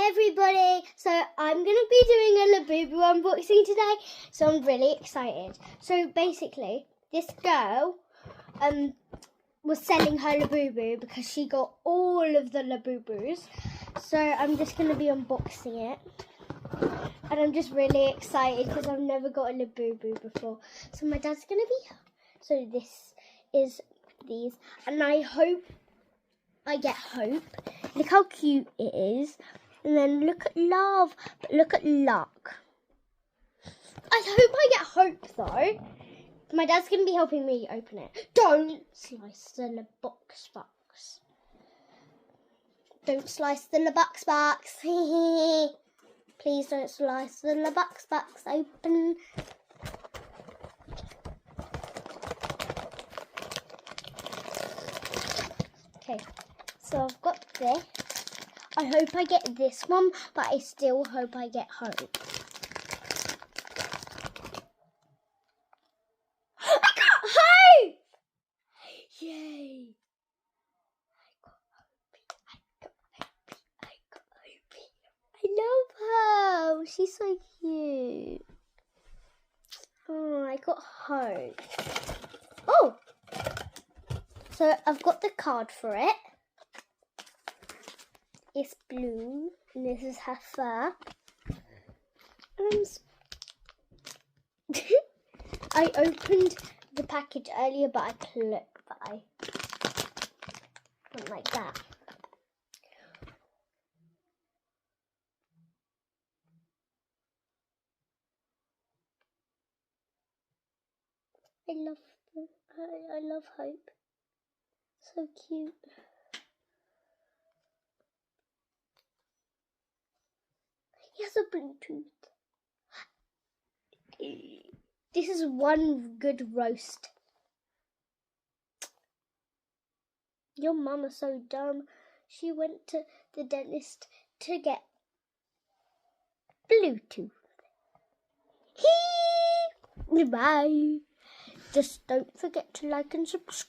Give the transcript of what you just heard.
everybody, so I'm going to be doing a Labubu unboxing today, so I'm really excited. So basically, this girl was selling her Labubu because she got all of the Labubus, so I'm just going to be unboxing it. And I'm just really excited because I've never got a Labubu before. So my dad's going to be... So this is these, and I hope I get Hope. Look how cute it is. And then look at Love, but look at Luck. I hope I get Hope though. My dad's going to be helping me open it. Don't slice the box. Don't slice the box. Please don't slice the box open. Okay, so I've got this. I hope I get this one, but I still hope I get Hope. I got Hope! Yay! I got Hope. I love her. She's so cute. Oh, I got Hope. Oh! So I've got the card for it. It's blue, and this is her fur. I opened the package earlier, but I went like that. I love Hope. So cute. He has a Bluetooth. This is one good roast. Your mum is so dumb. She went to the dentist to get Bluetooth. Bye. Just don't forget to like and subscribe.